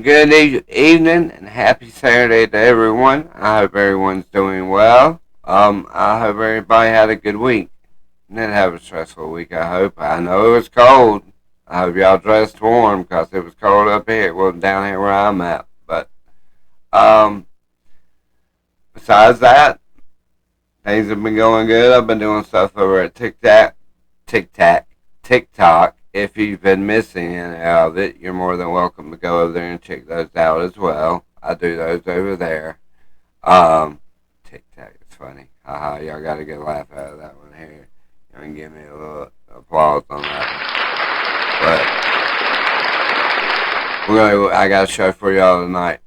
Good evening and happy Saturday to everyone. I hope everyone's doing well. I hope everybody had a good week. Didn't have a stressful week, I hope. I know it was cold. I hope y'all dressed warm because it was cold up here. Well, down here where I'm at. But, um, besides that, things have been going good. I've been doing stuff over at TikTok. If you've been missing any of it, you're more than welcome to go over there and check those out as well. I do those over there. TikTok is funny. Haha, y'all got a good laugh out of that one here. You can give me a little applause on that one. But I got a show for y'all tonight.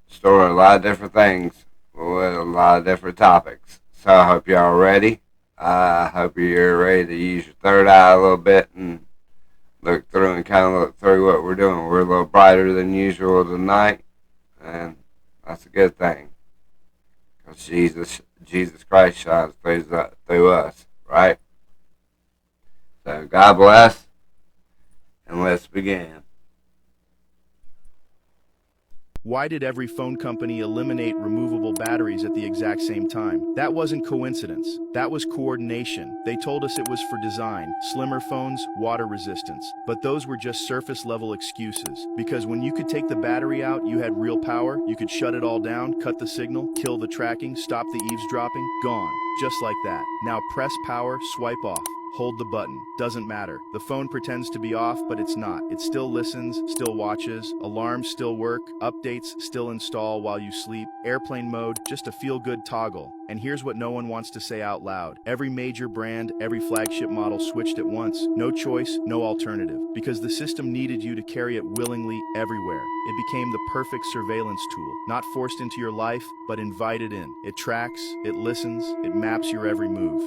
Story a lot of different things with a lot of different topics. So I hope y'all are ready. I hope you're ready to use your third eye a little bit and look through and kind of look through what we're doing. We're a little brighter than usual tonight, and that's a good thing. Because Jesus Christ shines through us, right? So God bless, and let's begin. Why did every phone company eliminate removable batteries at the exact same time? That wasn't coincidence. That was coordination. They told us it was for design, slimmer phones, water resistance. But those were just surface level excuses. Because when you could take the battery out, you had real power. You could shut it all down, cut the signal, kill the tracking, stop the eavesdropping. Gone. Just like that. Now press power, swipe off. Hold the button. Doesn't matter. The phone pretends to be off, but it's not. It still listens, still watches, alarms still work, updates still install while you sleep, airplane mode, just a feel-good toggle. And here's what no one wants to say out loud. Every major brand, every flagship model switched at once. No choice, no alternative. Because the system needed you to carry it willingly everywhere. It became the perfect surveillance tool. Not forced into your life, but invited in. It tracks, it listens, it maps your every move.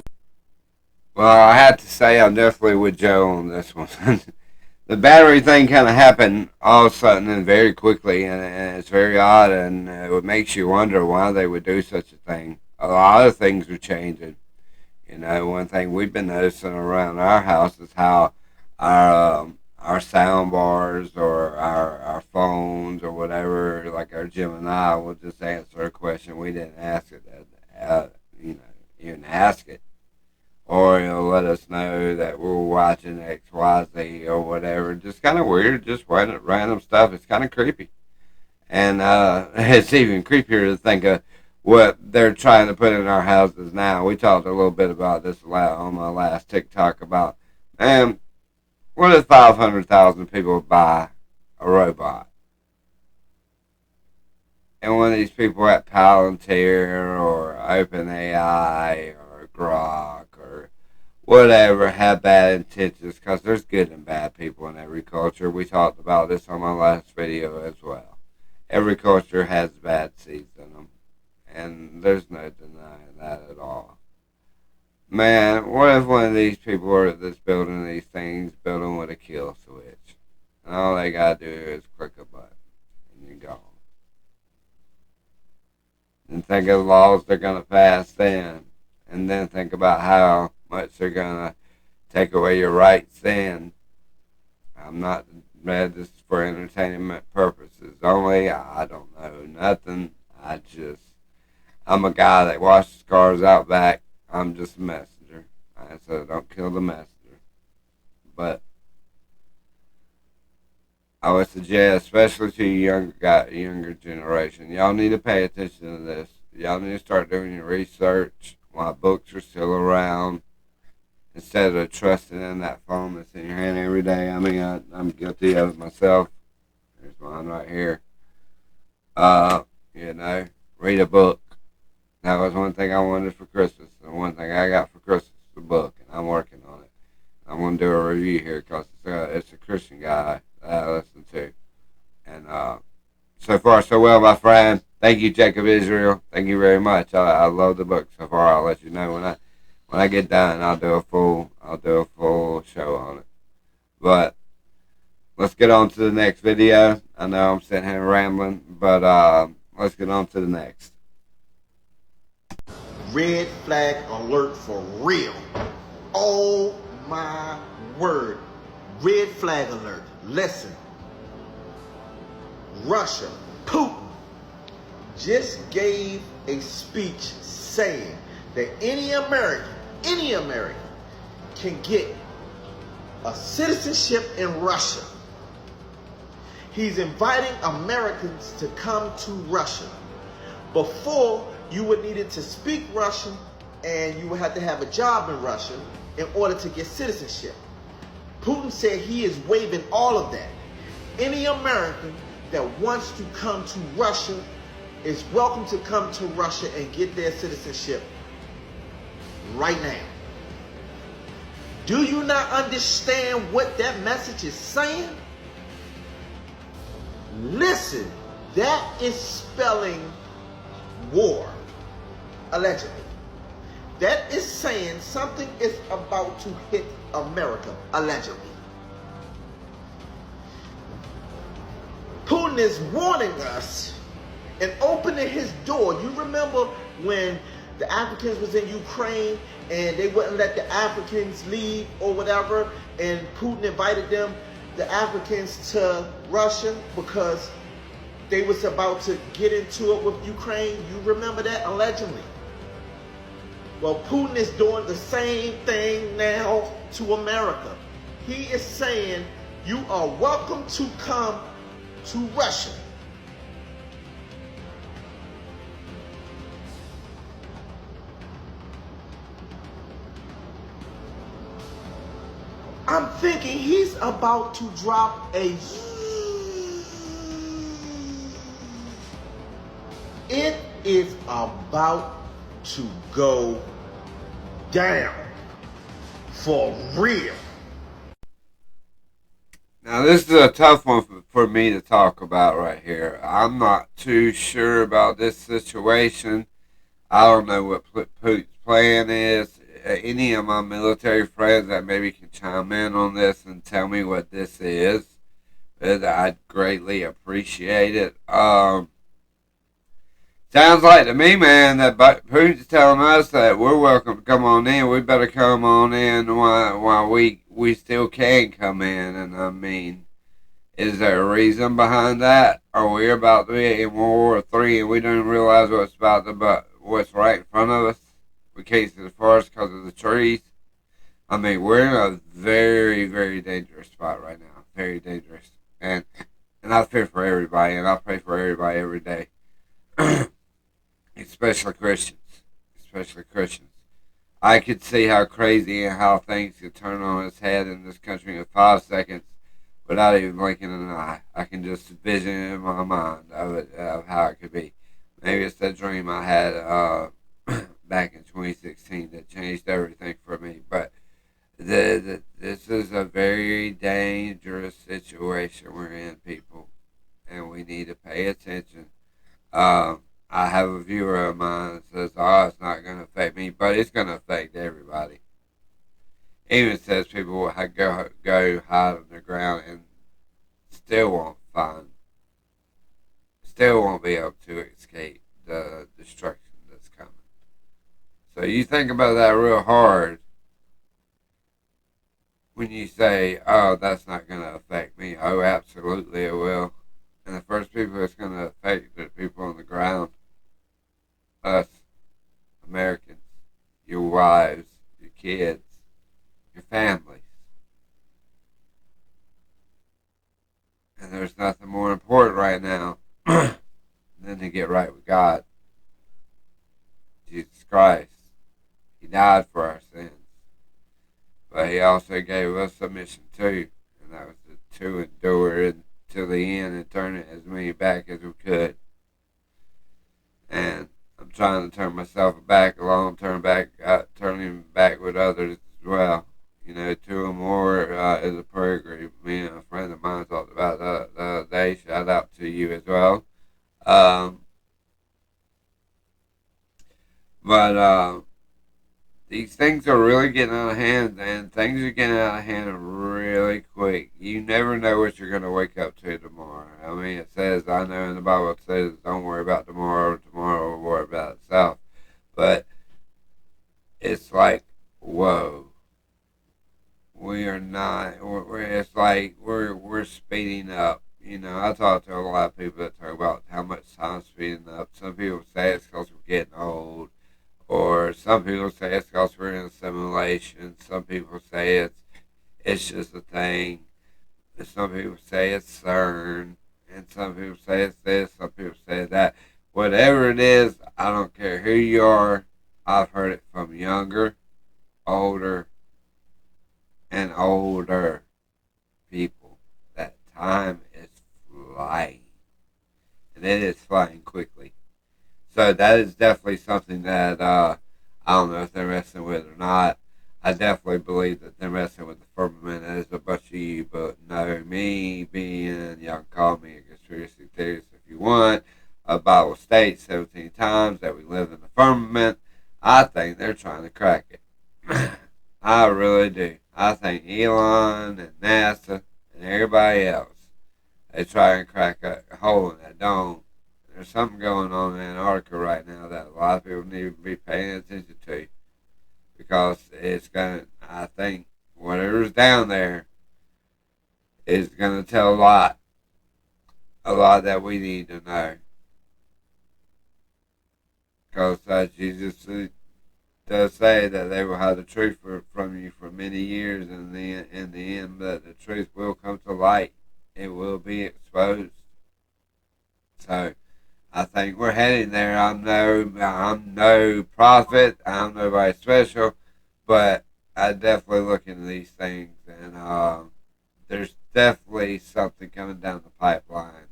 Well, I have to say I'm definitely with Joe on this one. The battery thing kind of happened all of a sudden and very quickly, and it's very odd, and it makes you wonder why they would do such a thing. A lot of things are changing. You know, one thing we've been noticing around our house is how our sound bars or our phones or whatever, like our Gemini, will just answer a question we didn't ask it. Even ask it. Or it'll let us know that we're watching XYZ or whatever. Just kind of weird, just random stuff. It's kind of creepy. And it's even creepier to think of what they're trying to put in our houses now. We talked a little bit about this on my last TikTok about, what if 500,000 people buy a robot? And one of these people at Palantir or OpenAI or Grok or whatever have bad intentions, because there's good and bad people in every culture. We talked about this on my last video as well. Every culture has bad seeds in them, and there's no denying that at all. Man, what if one of these people that's building these things building with a kill switch, and all they gotta do is click a button and you're gone? And think of the laws they're gonna pass then. And then think about how much they're going to take away your rights then. I'm not read this for entertainment purposes only. I don't know nothing. I'm a guy that washes cars out back. I'm just a messenger. So don't kill the messenger. But I would suggest, especially to younger generation, y'all need to pay attention to this. Y'all need to start doing your research while books are still around, instead of trusting in that phone that's in your hand every day. I mean, I'm guilty of it myself. There's mine right here. Read a book. That was one thing I wanted for Christmas. And one thing I got for Christmas is a book, and I'm working on it. I'm going to do a review here because it's a Christian guy that I listen to. And so far, so well, my friend. Thank you, Jacob Israel. Thank you very much. I love the book so far. I'll let you know when I get done. I'll do a full show on it. But let's get on to the next video. I know I'm sitting here rambling, but let's get on to the next. Red flag alert for real. Oh my word. Red flag alert. Listen. Russia, Putin, just gave a speech saying that any American can get a citizenship in Russia. He's inviting Americans to come to Russia. Before, you would need to speak Russian and you would have to have a job in Russia in order to get citizenship. Putin said he is waiving all of that. Any American that wants to come to Russia is welcome to come to Russia and get their citizenship right now. Do you not understand what that message is saying? Listen, that is spelling war, allegedly. That is saying something is about to hit America, allegedly. Putin is warning us and opening his door. You remember when the Africans was in Ukraine and they wouldn't let the Africans leave or whatever, and Putin invited them, the Africans, to Russia because they was about to get into it with Ukraine? You remember that, allegedly? Well, Putin is doing the same thing now to America. He is saying you are welcome to come to Russia. I'm thinking he's about to drop a... It is about to go down for real. Now, this is a tough one for me to talk about right here. I'm not too sure about this situation. I don't know what Putin's plan is. Any of my military friends that maybe can chime in on this and tell me what this is, I'd greatly appreciate it. Sounds like to me, man, that Putin's telling us that we're welcome to come on in. We better come on in while we still can come in. And I mean, is there a reason behind that? Are we about to be in World War III and we don't realize what's right in front of us? We can't see the forest because of the trees. I mean, we're in a very, very dangerous spot right now. Very dangerous. And I fear for everybody, and I pray for everybody every day. Especially Christians. I could see how crazy and how things could turn on its head in this country in 5 seconds without even blinking an eye. I can just vision it in my mind of how it could be. Maybe it's that dream I had back in 2016 that changed everything for me. But this is a very dangerous situation we're in, people, and we need to pay attention. I have a viewer of mine that says, "Oh, it's not going to affect me," but it's going to affect everybody. Even says people will go hide on the ground and still won't be able to escape the destruction that's coming. So you think about that real hard when you say, "Oh, that's not going to affect me." Oh, absolutely it will. And the first people it's going to affect are the people on the ground. Us, Americans, your wives, your kids, your families. And there's nothing more important right now than to get right with God. Jesus Christ. He died for our sins. But he also gave us a mission too. And that was to endure until the end and turn it as many back as we could. And I'm trying to turn myself back along, turning back with others as well. You know, 2 or more is a prayer group. Me and a friend of mine talked about the other day. Shout out to you as well. But these things are really getting out of hand, and things are getting out of hand really quick. You never know what you're going to wake up to tomorrow. I mean, it says, I know in the Bible it says, don't worry about tomorrow. Tomorrow will worry about itself. But it's like, whoa. We are not, it's like we're speeding up. You know, I talk to a lot of people that talk about how much time's speeding up. Some people say it's because we're getting old, or some people say it's because we're in a simulation. Some people say it's just a thing. And some people say it's CERN, and some people say it's this, some people say that. Whatever it is, I don't care who you are. I've heard it from younger, older, and older people that time is flying, and it is flying quickly. So that is definitely something that I don't know if they're messing with or not. I definitely believe that they're messing with the firmament as a bunch of you, but no, me being, y'all can call me a conspiracy theorist if you want. A Bible states 17 times that we live in the firmament. I think they're trying to crack it. I really do. I think Elon and NASA and everybody else, they try and crack a hole in that dome. There's something going on in Antarctica right now that a lot of people need to be paying attention to, because it's going to, I think, whatever's down there is going to tell a lot that we need to know. Because Jesus does say that they will hide the truth from you for many years, and in the end, that the truth will come to light. It will be exposed. So, I think we're heading there. I'm no prophet. I'm nobody special, but I definitely look into these things, and there's definitely something coming down the pipeline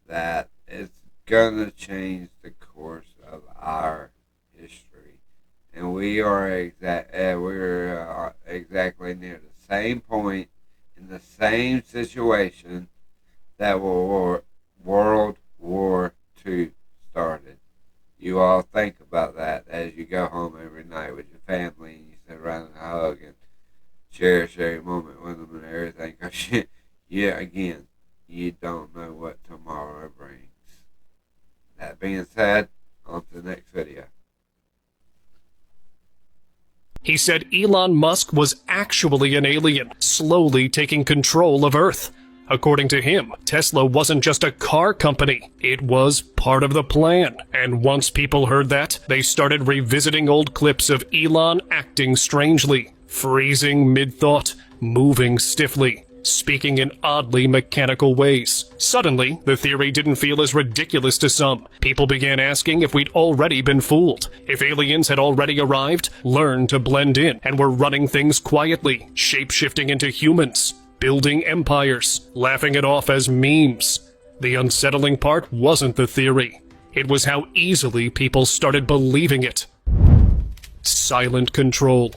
that is gonna change the course of our history, and we are exactly near the same point in the same situation that World War II started. You all think about that as you go home every night with your family, and you sit around and hug and cherish every moment with them and everything. Cause again, you don't know what tomorrow brings. That being said, on to the next video. He said Elon Musk was actually an alien, slowly taking control of Earth. According to him, Tesla wasn't just a car company, it was part of the plan. And once people heard that, they started revisiting old clips of Elon acting strangely, freezing mid-thought, moving stiffly, speaking in oddly mechanical ways. Suddenly, the theory didn't feel as ridiculous to some. People began asking if we'd already been fooled, if aliens had already arrived, learned to blend in, and were running things quietly, shape-shifting into humans, building empires, laughing it off as memes. The unsettling part wasn't the theory. It was how easily people started believing it. Silent control.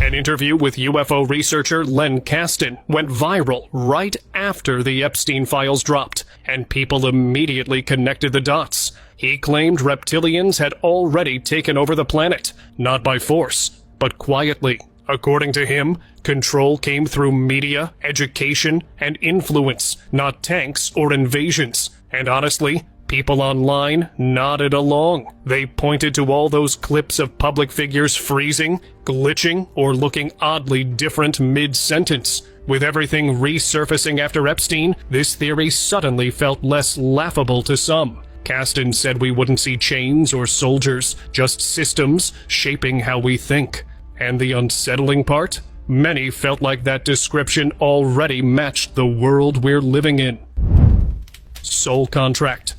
An interview with UFO researcher Len Kasten went viral right after the Epstein files dropped, and people immediately connected the dots. He claimed reptilians had already taken over the planet, not by force, but quietly. According to him, control came through media, education, and influence, not tanks or invasions. And honestly, people online nodded along. They pointed to all those clips of public figures freezing, glitching, or looking oddly different mid-sentence. With everything resurfacing after Epstein, this theory suddenly felt less laughable to some. Kasten said we wouldn't see chains or soldiers, just systems shaping how we think. And the unsettling part? Many felt like that description already matched the world we're living in. Soul contract.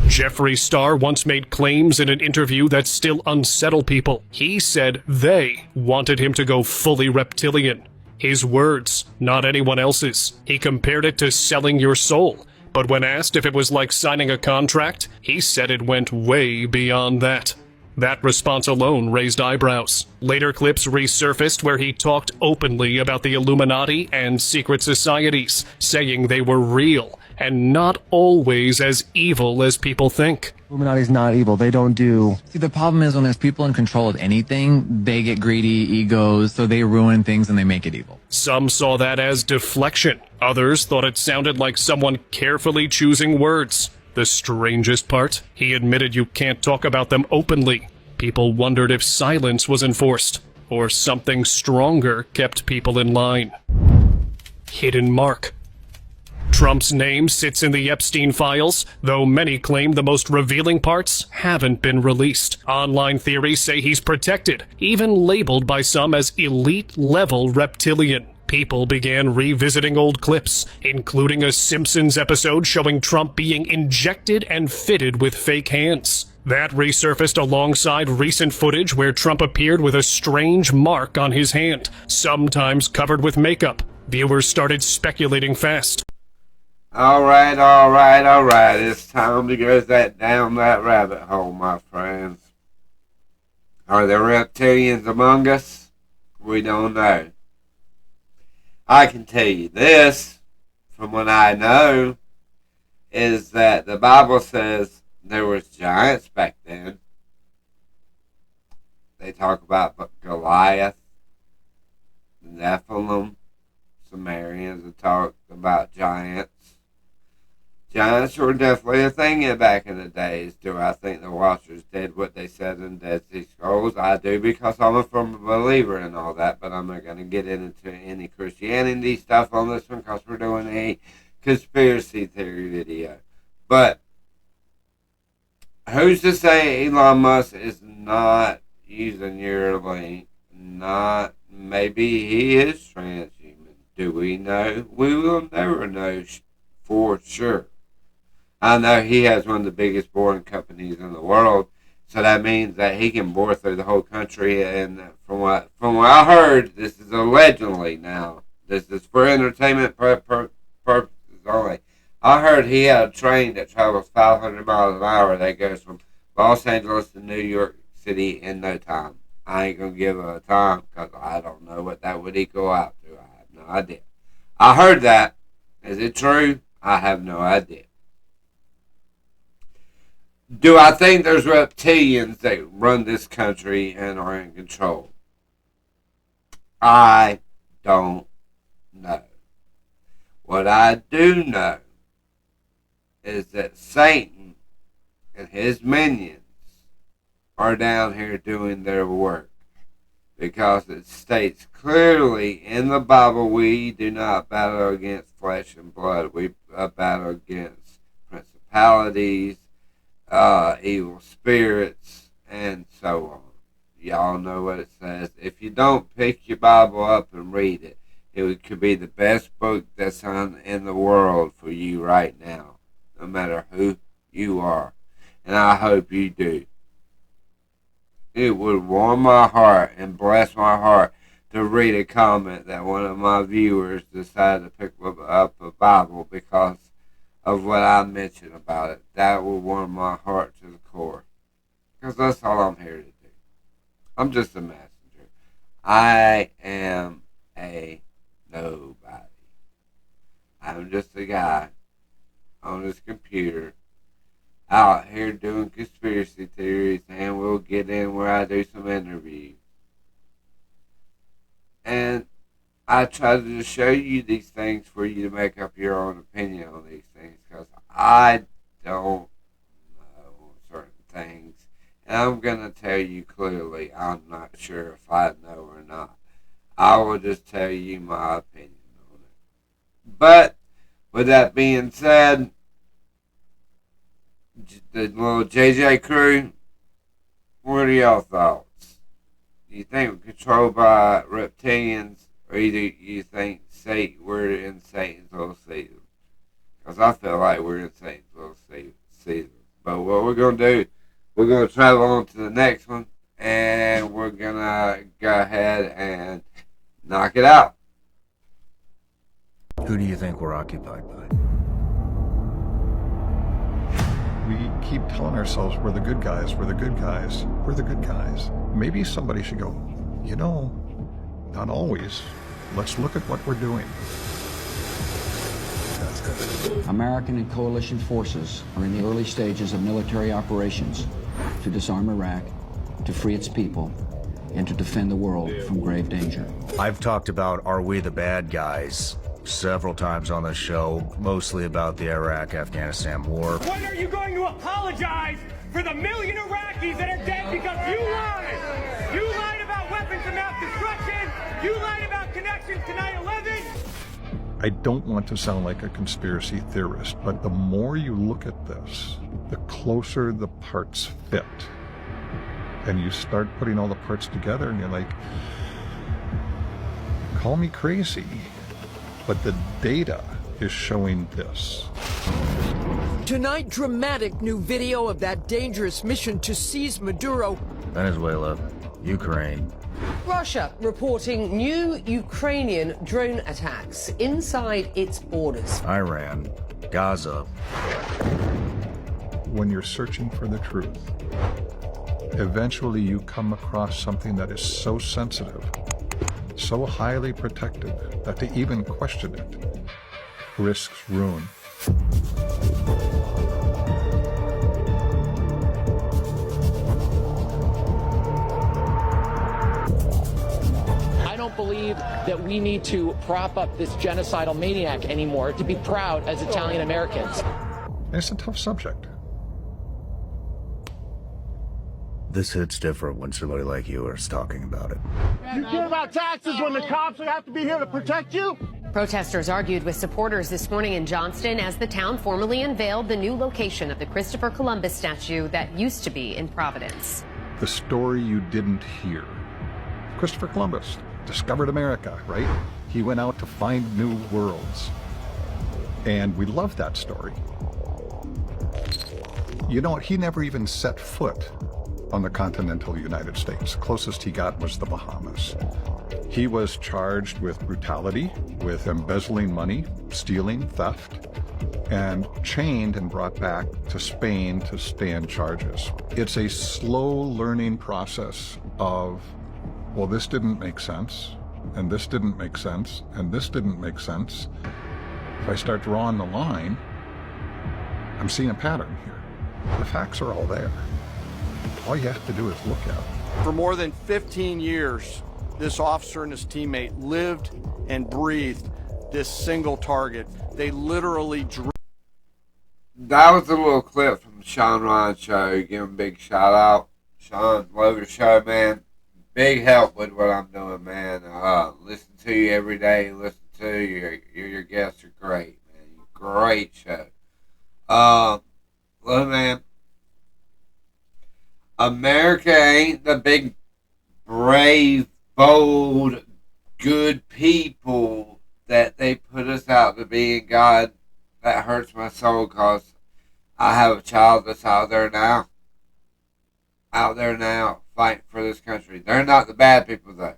Jeffree Star once made claims in an interview that still unsettle people. He said they wanted him to go fully reptilian. His words, not anyone else's. He compared it to selling your soul. But when asked if it was like signing a contract, he said it went way beyond that. That response alone raised eyebrows. Later clips resurfaced where he talked openly about the Illuminati and secret societies, saying they were real and not always as evil as people think. Illuminati's not evil. They don't do... See, the problem is when there's people in control of anything, they get greedy, egos, so they ruin things and they make it evil. Some saw that as deflection. Others thought it sounded like someone carefully choosing words. The strangest part, he admitted you can't talk about them openly. People wondered if silence was enforced, or something stronger kept people in line. Hidden mark. Trump's name sits in the Epstein files, though many claim the most revealing parts haven't been released. Online theories say he's protected, even labeled by some as elite-level reptilian. People began revisiting old clips, including a Simpsons episode showing Trump being injected and fitted with fake hands. That resurfaced alongside recent footage where Trump appeared with a strange mark on his hand, sometimes covered with makeup. Viewers started speculating fast. All right. It's time to go down that rabbit hole, my friends. Are there reptilians among us? We don't know. I can tell you this, from what I know, is that the Bible says there was giants back then. They talk about Goliath, Nephilim, Sumerians have talked about giants. Giants were definitely a thing back in the days. Do I think the Watchers did what they said in Dead Sea Scrolls? I do, because I'm a firm believer in all that, but I'm not going to get into any Christianity stuff on this one because we're doing a conspiracy theory video. But who's to say Elon Musk is not using your link? Maybe he is transhuman. Do we know? We will never know for sure. I know he has one of the biggest boring companies in the world, so that means that he can bore through the whole country. And from what I heard, this is allegedly now. This is for entertainment purposes only. I heard he had a train that travels 500 miles an hour that goes from Los Angeles to New York City in no time. I ain't gonna give a time because I don't know what that would equal out to. I have no idea. I heard that. Is it true? I have no idea. Do I think there's reptilians that run this country and are in control? I don't know. What I do know is that Satan and his minions are down here doing their work, because it states clearly in the Bible, we do not battle against flesh and blood. We battle against principalities, evil spirits, and so on. Y'all know what it says. If you don't pick your Bible up and read it, it could be the best book that's in the world for you right now, no matter who you are. And I hope you do. It would warm my heart and bless my heart to read a comment that one of my viewers decided to pick up a Bible because of what I mentioned about it. That will warm my heart to the core. Because that's all I'm here to do. I'm just a messenger. I am a nobody. I'm just a guy on this computer out here doing conspiracy theories, and we'll get in where I do some interviews. And I try to just show you these things for you to make up your own opinion on these things, because I don't know certain things. And I'm going to tell you clearly, I'm not sure if I know or not. I will just tell you my opinion on it. But with that being said, the little JJ crew, what are y'all thoughts? Do you think we're controlled by reptilians, or do you think we're in Satan's little season? Because I feel like we're in Satan's little season. But what we're going to do, we're going to travel on to the next one, and we're going to go ahead and knock it out. Who do you think we're occupied by? We keep telling ourselves we're the good guys, we're the good guys, we're the good guys. Maybe somebody should go, you know, not always. Let's look at what we're doing. That's good. American and coalition forces are in the early stages of military operations to disarm Iraq, to free its people, and to defend the world from grave danger. I've talked about Are We the Bad Guys several times on the show, mostly about the Iraq-Afghanistan war. When are you going to apologize for the million Iraqis that are dead because you lied? You lied about weapons of mass destruction. You lied about connections to 9/11. I don't want to sound like a conspiracy theorist, but the more you look at this, the closer the parts fit. And you start putting all the parts together and you're like, call me crazy, but the data is showing this. Tonight, dramatic new video of that dangerous mission to seize Maduro. Venezuela, Ukraine. Russia reporting new Ukrainian drone attacks inside its borders. Iran, Gaza. When you're searching for the truth, eventually you come across something that is so sensitive, so highly protected, that to even question it risks ruin. I don't believe that we need to prop up this genocidal maniac anymore to be proud as Italian Americans. It's a tough subject. This hits different when somebody like you is talking about it. You care about taxes when the cops have to be here to protect you? Protesters argued with supporters this morning in Johnston as the town formally unveiled the new location of the Christopher Columbus statue that used to be in Providence. The story you didn't hear. Christopher Columbus discovered America, right? He went out to find new worlds. And we love that story. You know what? He never even set foot on the continental United States. Closest he got was the Bahamas. He was charged with brutality, with embezzling money, stealing, theft, and chained and brought back to Spain to stand charges. It's a slow learning process of, well, this didn't make sense, and this didn't make sense, and this didn't make sense. If I start drawing the line, I'm seeing a pattern here. The facts are all there. All you have to do is look at it. For more than 15 years, this officer and his teammate lived and breathed this single target. They literally drew. That was a little clip from the Sean Ryan show. Give him a big shout out. Sean, love your show, man. Big help with what I'm doing, man. Listen to you every day. Listen to you. Your guests are great, man. Great show. Look, man. America ain't the big, brave, bold, good people that they put us out to be. And God, that hurts my soul because I have a child that's out there now, fighting for this country. They're not the bad people, though.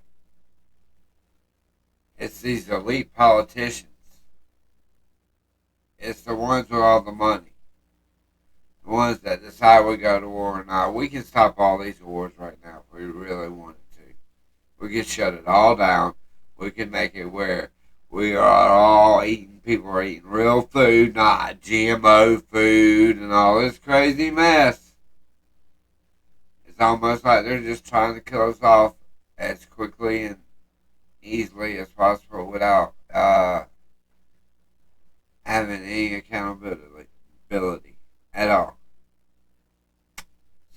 It's these elite politicians. It's the ones with all the money. The ones that decide we go to war or not. We can stop all these wars right now if we really wanted to. We can shut it all down. We can make it where we are all eating, people are eating real food, not GMO food and all this crazy mess. It's almost like they're just trying to kill us off as quickly and easily as possible without having any accountability at all.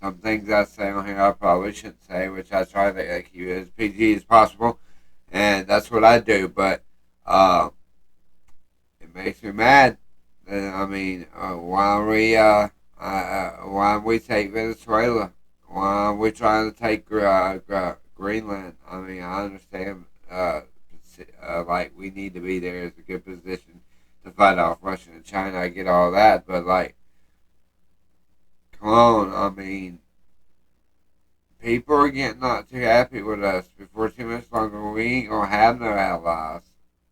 Some things I say on here I probably shouldn't say, which I try to keep as PG as possible, and that's what I do, but it makes me mad. I mean, why we take Venezuela? Why are we trying to take Greenland? I mean, I understand, like, we need to be there as a good position to fight off Russia and China. I get all that, but, like, come on, I mean, people are getting not too happy with us. Before too much longer, we ain't gonna have no allies.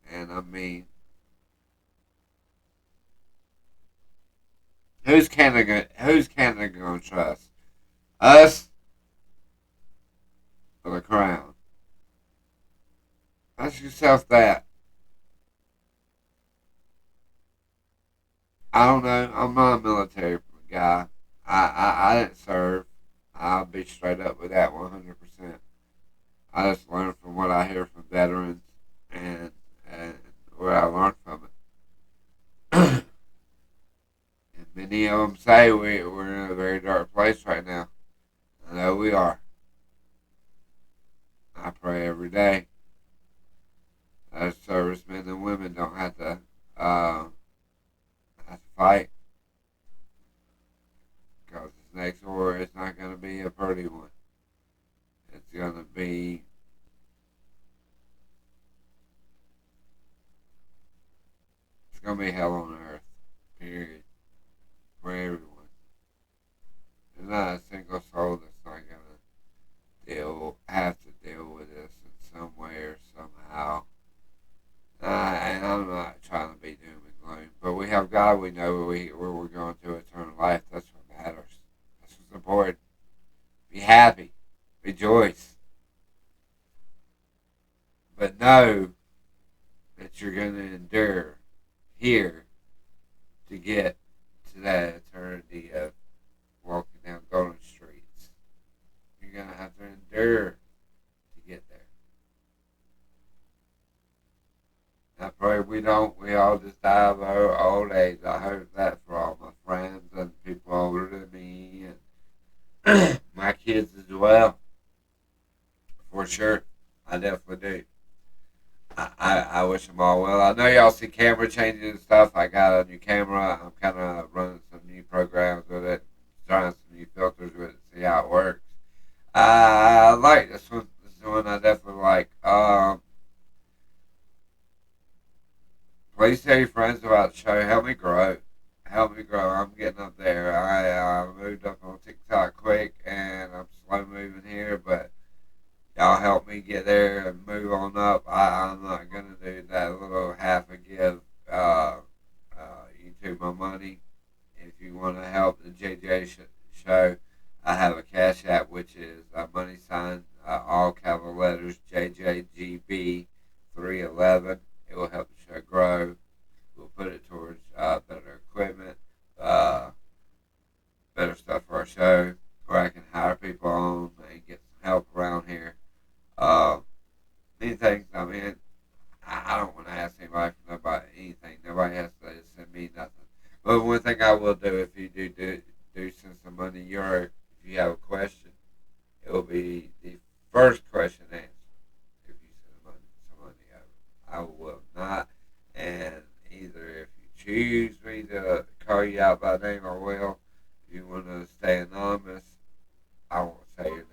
And I mean, who's Canada gonna trust? Us or the crown? Ask yourself that. I don't know. I'm not a military guy. I didn't serve. I'll be straight up with that 100%. I just learned from what I hear from veterans and where I learned from it. And many of them say we're in a very dark place right now. I know we are. I pray every day servicemen and women don't have to fight. Because this next war is not going to be a pretty one. It's going to be hell on earth, period, for everyone. There's not a single soul that's not going to have to deal with this in some way or somehow. And I'm not trying to be doom and gloom, but we have God. We know where we're going to eternal life. That's what matters. That's what's important. Be happy. Rejoice. But know that you're going to endure here to get to that eternity of walking down golden streets. You're going to have to endure to get there. I pray we all just die of our old age. I hope that for all my friends and people older than me and my kids as well. For sure. I definitely do. I wish them all well. I know y'all see camera changes and stuff. I got a new camera. I'm kind of running some new programs with it, trying some new filters with it, see how it works. I like this one. This is one I definitely like. Please tell your friends about the show. Help me grow. I'm getting up there. I moved up on TikTok quick, and I'm slow moving here, but y'all help me get there and move on up. I'm not going to do that little half a give YouTube my money. If you want to help the JJ show, I have a Cash App, which is money sign, all capital letters, JJGB311. It will help the show grow. We'll put it towards better equipment, better stuff for our show, where I can hire people on and get some help around here. Many things, I mean, I don't want to ask anybody for anything. Nobody has to send me nothing. But one thing I will do, if you do send some money, if you have a question, it will be the first question answered. If you send some money over, I will not. And either if you choose me to call you out by name, I will. If you want to stay anonymous, I won't say your name.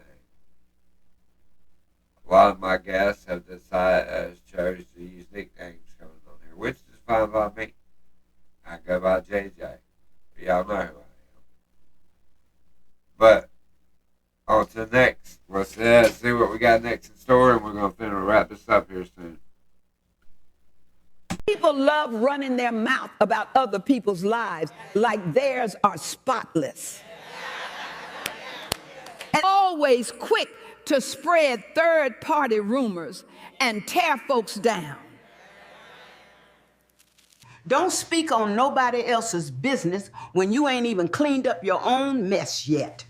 A lot of my guests have chose to use nicknames coming on here, which is fine by me. I go by JJ. Y'all know who I am. But on to the next. Let's see what we got next in store, and we're going to wrap this up here soon. People love running their mouth about other people's lives like theirs are spotless. And always quick to spread third-party rumors and tear folks down. Don't speak on nobody else's business when you ain't even cleaned up your own mess yet.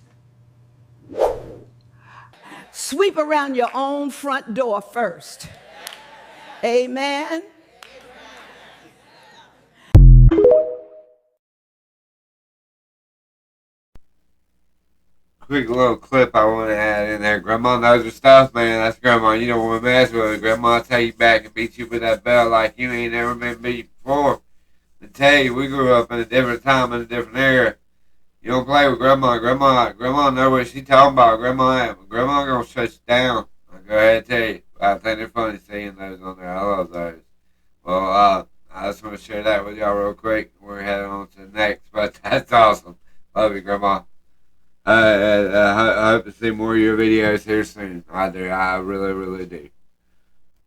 Sweep around your own front door first. Amen. Quick little clip I want to add in there. Grandma knows her stuff, man. That's Grandma. You don't want to mess with her. Grandma will take you back and beat you with that belt like you ain't never been beat before. I tell you, we grew up in a different time, in a different era. You don't play with Grandma. Grandma know what she talking about. Grandma gonna shut you down. I'll go ahead and tell you. I think they're funny seeing those on there. I love those. Well, I just want to share that with y'all real quick. We're heading on to the next, but that's awesome. Love you, Grandma. I hope to see more of your videos here soon. I do. I really, really do.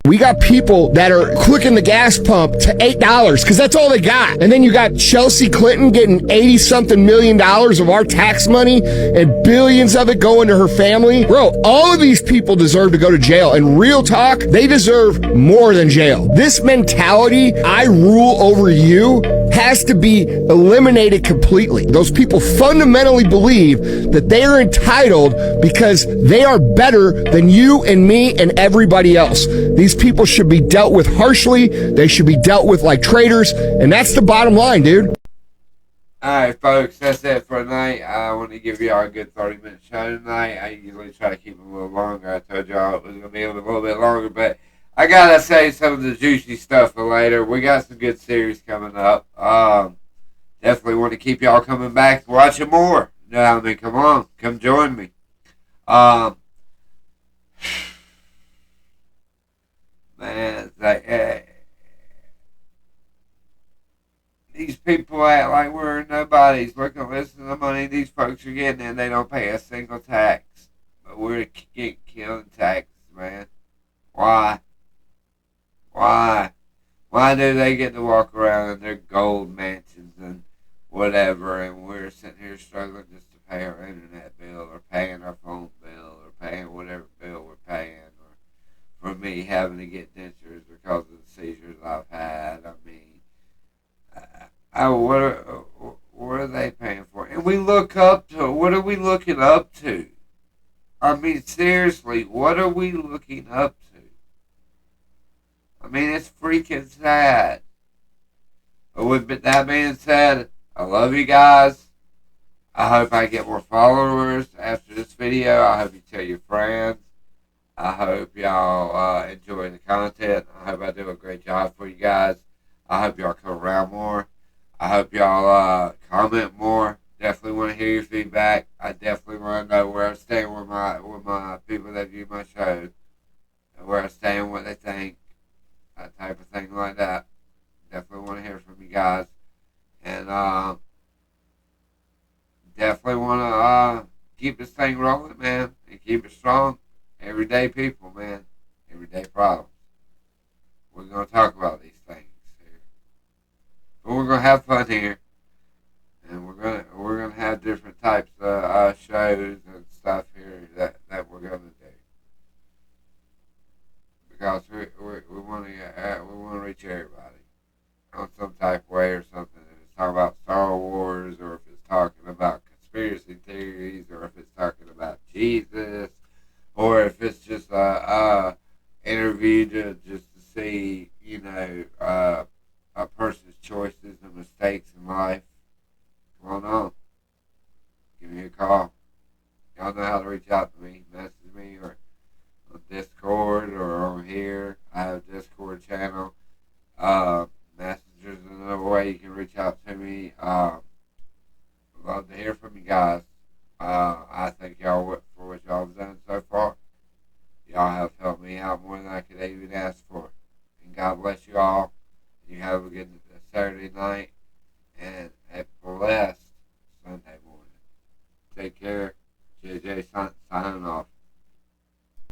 We got people that are clicking the gas pump to $8 because that's all they got. And then you got Chelsea Clinton getting $80-something million of our tax money and billions of it going to her family. Bro, all of these people deserve to go to jail. And real talk, they deserve more than jail. This mentality, I rule over you, has to be eliminated completely. Those people fundamentally believe that they are entitled because they are better than you and me and everybody else. These people should be dealt with harshly. They should be dealt with like traitors. And that's the bottom line, dude. Alright, folks, that's it for tonight. I want to give y'all a good 30-minute show tonight. I usually try to keep it a little longer. I told y'all it was going to be a little bit longer, but I gotta say some of the juicy stuff for later. We got some good series coming up. Definitely want to keep y'all coming back watching more. You know, I mean, come on, come join me. Man, it's like, these people act like we're nobodies. Look and listen to the money these folks are getting, and they don't pay a single tax. But we're getting killed in taxes, man. Why? Why? Why do they get to walk around in their gold mansions and whatever, and we're sitting here struggling just to pay our internet bill, or paying our phone bill, or paying whatever bill we're paying, or for me having to get dentures because of the seizures I've had? I mean, what are they paying for? And we look up to, what are we looking up to? I mean, seriously, what are we looking up to? I mean, it's freaking sad. But with that being said, I love you guys. I hope I get more followers after this video. I hope you tell your friends. I hope y'all enjoy the content. I hope I do a great job for you guys. I hope y'all come around more. I hope y'all comment more. Definitely want to hear your feedback. I definitely want to know where I stand with my people that view my show, and where I stand, what they think, that type of thing like that. Definitely want to hear from you guys, and definitely want to keep this thing rolling, man, and keep it strong. Everyday people, man, everyday problems. We're gonna talk about these things here, but we're gonna have fun here. And we're gonna have different types of shows and stuff here that we're gonna do, because we want to reach everybody on some type of way or something. If it's talking about Star Wars, or if it's talking about conspiracy theories, or if it's talking about Jesus, or if it's just a interview just to see, you know, a person's choices and mistakes in life. Come on. Give me a call. Y'all know how to reach out to me. Message me, or on Discord, or on here. I have a Discord channel. Messenger's another way you can reach out to me. I'd love to hear from you guys. I thank y'all for what y'all have done so far. Y'all have helped me out more than I could even ask for. And God bless you all. You have a good Saturday night and a blessed Sunday morning. Take care. JJ signing off.